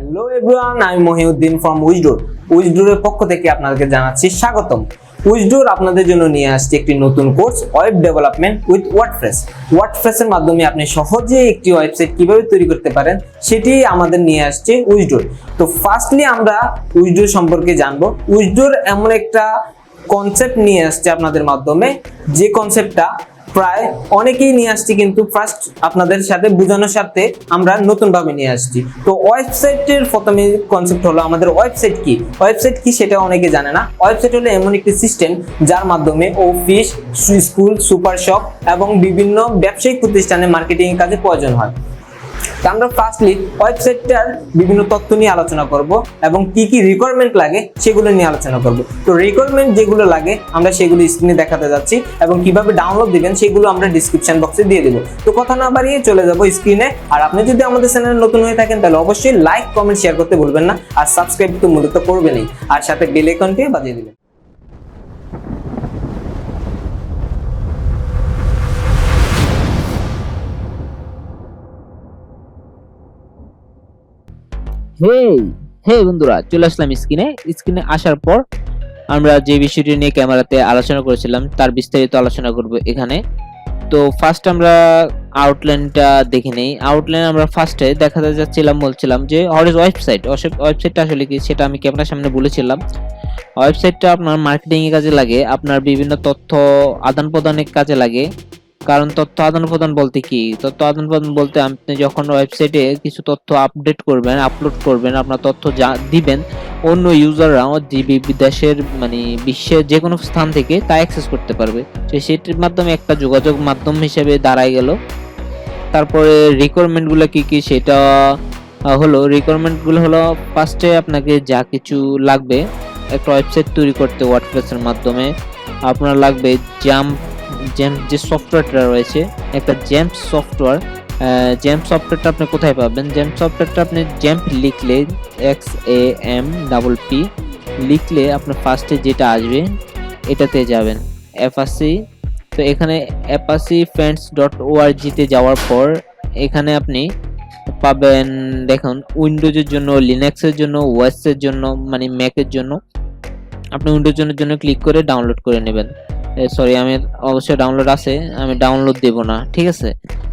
Hello everyone, আমি Mohiuddin from উইজডোর। উইজডোরের পক্ষ থেকে আপনাদেরকে জানাচ্ছি স্বাগতম। উইজডোর আপনাদের জন্য নিয়ে আসছে একটি নতুন course, web development with WordPress. ওয়ার্ডপ্রেসের মাধ্যমে আপনি সহজে একটি ওয়েবসাইট কিভাবে তৈরি করতে পারেন সেটি আমাদের নিয়ে আসছে উইজডোর। তো ফার্স্টলি আমরা উইজডোর সম্পর্কে জানবো। উইজডোর এমন একটা কনসেপ্ট নিয়ে আসছে আপনাদের মাধ্যমে, যে কনসেপ্টটা প্রায় অনেকেই নিয়ে আসছি, কিন্তু ফার্স্ট আপনাদের সাথে বোঝানোর সাথে আমরা নতুন ভাবে নিয়ে আসছি। তো ওয়েবসাইটের প্রথমে কনসেপ্ট হলো আমাদের ওয়েবসাইট কি। ওয়েবসাইট কি সেটা অনেকে জানে না। ওয়েবসাইট হলো এমন একটি সিস্টেম যার মাধ্যমে অফিস, স্কুল, সুপার শপ এবং বিভিন্ন ব্যবসায়িক প্রতিষ্ঠানে মার্কেটিং এর কাজে প্রয়োজন হয়। আমরা ফার্স্টলি ওয়েবসাইটটার বিভিন্ন তথ্য নিয়ে আলোচনা করব এবং কি কি রিকোয়ারমেন্ট লাগে সেগুলো নিয়ে আলোচনা করব। তো রিকোয়ারমেন্ট যেগুলো লাগে আমরা সেগুলো স্ক্রিনে দেখাতে যাচ্ছি এবং কিভাবে ডাউনলোড দিবেন সেগুলো আমরা ডিসক্রিপশন বক্সে দিয়ে দেব। তো কথা না বাড়িয়ে চলে যাব স্ক্রিনে। আর আপনি যদি আমাদের চ্যানেলে নতুন হয়ে থাকেন তাহলে অবশ্যই লাইক, কমেন্ট, শেয়ার করতে ভুলবেন না। আর সাবস্ক্রাইব তো মূলত করবেনই, আর সাথে বেল আইকনটি বাজিয়ে দিবেন। হে বন্ধুরা, চলে আসলাম স্ক্রিনে আসার পর আমরা যে বিষয়টি নিয়ে ক্যামেরাতে আলোচনা করেছিলাম তার বিস্তারিত আলোচনা করব এখানে। তো ফার্স্ট আমরা আউটলাইনটা দেখে নেই। আউটলাইন আমরা ফার্স্টে দেখাতে বলছিলাম যে ওয়েবসাইটটা আসলে কি সেটা আমি ক্যামেরার সামনে বলেছিলাম। ওয়েবসাইটটা আপনার মার্কেটিং এর কাজে লাগে, আপনার বিভিন্ন তথ্য আদান প্রদানের কাজে লাগে। কারণ তথ্য আদান প্রদান বলতে কি, তথ্য আদান প্রদান বলতে আপনি যখন ওয়েবসাইটে কিছু তথ্য আপডেট করবেন, আপলোড করবেন, আপনার তথ্য দিবেন, অন্য ইউজাররা বিদেশের মানে বিশ্বের যে কোনো স্থান থেকে তা অ্যাক্সেস করতে পারবে। তো সেটির মাধ্যমে একটা যোগাযোগ মাধ্যম হিসেবে দাঁড়ায় গেল। তারপরে রিকোয়ারমেন্টগুলো কি সেটা রিকোয়ারমেন্টগুলো হলো ফার্স্টে আপনাকে যা কিছু লাগবে একটা ওয়েবসাইট তৈরি করতে ওয়ার্ডপ্রেসের মাধ্যমে আপনার লাগবে জেমস যে সফটওয়্যারটা রয়েছে, একটা জেমস সফটওয়্যারটা আপনি কোথায় পাবেন? জেমস সফটওয়্যারটা আপনি জেমপ লিখলে XAMPP লিখলে আপনার ফার্স্টে যেটা আসবে এটাতে যাবেন, অ্যাপাসি। তো এখানে apacifriends.org তে যাওয়ার পর এখানে আপনি পাবেন, দেখুন উইন্ডোজের জন্য, লিনাক্সের জন্য, ওএসের জন্য মানে ম্যাকের জন্য আপনি উইন্ডোজের জন্য ক্লিক করে ডাউনলোড করে নেবেন। সরি, আমি অবশ্যই ডাউনলোড আছে, আমি ডাউনলোড দেব না, ঠিক আছে?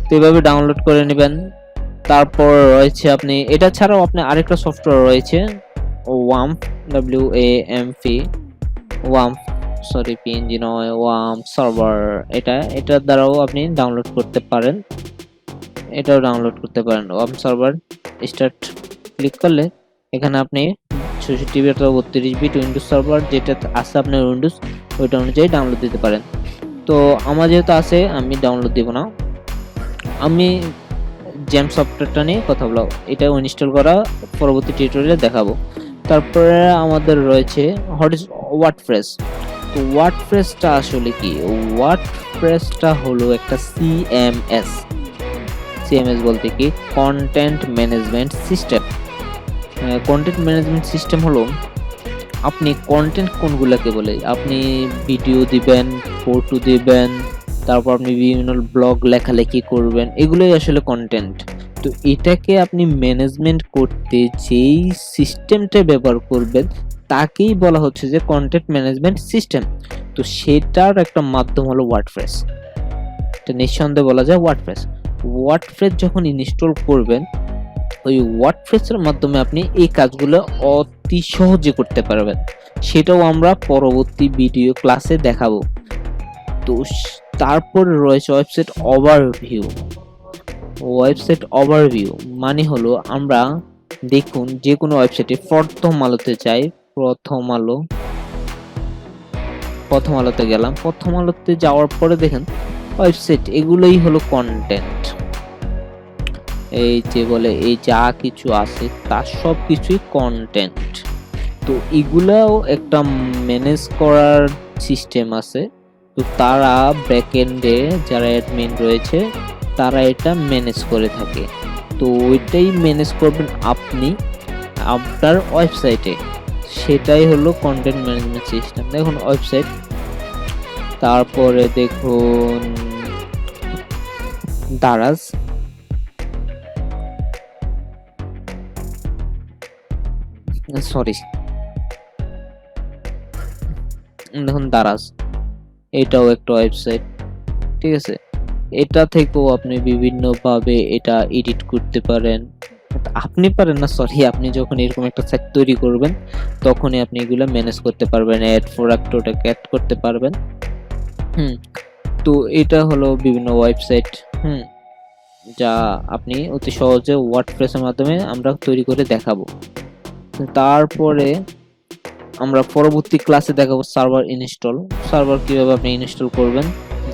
তো এইভাবে ডাউনলোড করে নেবেন। তারপর রয়েছে আপনি এটা ছাড়াও আপনি আরেকটা সফটওয়্যার রয়েছে ওয়াম্প, ওয়াম্প, সরি PNG নয়, ওয়াম্প সার্ভার। এটার দ্বারাও আপনি ডাউনলোড করতে পারেন, এটাও ডাউনলোড করতে পারেন। ওয়াম্প সার্ভার স্টার্ট ক্লিক করলে এখানে আপনি 64 বিট অথবা 32 বিট উইন্ডোজ সার্ভার যেটা আছে আপনার উইন্ডোজ, ওইটা অনুযায়ী ডাউনলোড দিতে পারেন। তো আমার যেহেতু আছে আমি ডাউনলোড দিব না, আমি জেম সফটওয়্যারটা নিয়ে কথা বলবো। এটা ইনস্টল করা পরবর্তী টিউটোরিয়ালে দেখাবো। তারপরে আমাদের রয়েছে হোয়াট ইজ ওয়ার্ডপ্রেস। তো ওয়ার্ডপ্রেসটা আসলে কি? ওয়ার্ডপ্রেসটা হলো একটা সিএমএস বলতে কি content management system. Content management system হলো আপনি কন্টেন্ট কোনগুলোকে বলে, আপনি ভিডিও দিবেন, ফটো দিবেন, তারপর আপনি বিভিন্ন ব্লগ লেখালেখি করবেন, এগুলোই আসলে কন্টেন্ট। তো এটাকে আপনি ম্যানেজমেন্ট করতে যেই সিস্টেমটা ব্যবহার করবেন তাকেই বলা হচ্ছে যে কন্টেন্ট ম্যানেজমেন্ট সিস্টেম। তো সেটার একটা মাধ্যম হলো ওয়ার্ডপ্রেস। এটা নিঃসন্দেহে বলা যায় ওয়ার্ডপ্রেস যখন ইনস্টল করবেন ওই ওয়ার্ডপ্রেসের মাধ্যমে আপনি এই কাজগুলো অতি সহজে করতে পারবেন। সেটাও আমরা পরবর্তী ভিডিও ক্লাসে দেখাবো। তো তারপরে রয়েছে ওয়েবসাইট ওভারভিউ মানে হলো আমরা দেখুন যে কোনো ওয়েবসাইটে প্রথম আলোতে যাই, প্রথম আলোতে গেলাম, প্রথম আলোতে যাওয়ার পরে দেখেন ওয়েবসাইট, এগুলোই হলো কন্টেন্ট। এই যে বলে এই যা কিছু আছে তার সব কিছুই কন্টেন্ট। তো এগুলাও একটা ম্যানেজ করার সিস্টেম আছে। তো তারা ব্যাকএন্ডে যারা অ্যাডমিন রয়েছে তারা এটা ম্যানেজ করে থাকে। তো ওইটাই ম্যানেজ করবেন আপনি আপনার ওয়েবসাইটে, সেটাই হলো কন্টেন্ট ম্যানেজমেন্ট সিস্টেম। দেখুন ওয়েবসাইট, তারপরে দেখুন দারাজ, সরি, দেখুন দারাজ, এটাও একটা ওয়েবসাইট, ঠিক আছে। এটা থেকেও আপনি বিভিন্ন ভাবে এটা এডিট করতে পারেন। আপনি পারেন না, সরি, আপনি যখন এরকম একটা সাইট তৈরি করবেন তখনই আপনি এগুলো ম্যানেজ করতে পারবেন, অ্যাড প্রোডাক্ট ওটাকে অ্যাড করতে পারবেন। তো এটা হলো বিভিন্ন ওয়েবসাইট, যা আপনি অতি সহজে ওয়ার্ডপ্রেসের মাধ্যমে আমরা তৈরি করে দেখাবো। তারপরে আমরা পরবর্তী ক্লাসে দেখাবো সার্ভার ইনস্টল। সার্ভার কিভাবে আপনি ইনস্টল করবেন,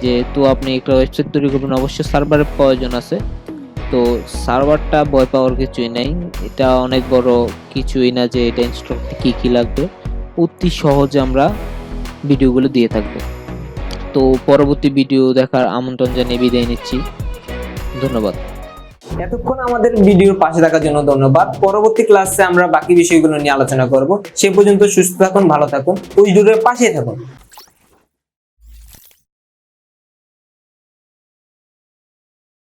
যেহেতু আপনি একটা ওয়েবসাইট তৈরি করবেন অবশ্যই সার্ভারের প্রয়োজন আছে। তো সার্ভারটা ভয় পাওয়ার কিছুই নাই, এটা অনেক বড় কিছুই না যে এটা ইনস্টল করতে কি কি লাগবে, অতি সহজে আমরা ভিডিওগুলো দিয়ে থাকবো। তো পরবর্তী ভিডিও দেখার আমন্ত্রণ জানিয়ে বিদায় নিচ্ছি, ধন্যবাদ। এতক্ষণ আমাদের ভিডিওর পাশে থাকার জন্য ধন্যবাদ। পরবর্তী ক্লাসে আমরা বাকি বিষয়গুলো নিয়ে আলোচনা করব। সে পর্যন্ত সুস্থ থাকুন, ভালো থাকুন, উইজডোরের পাশে থাকুন।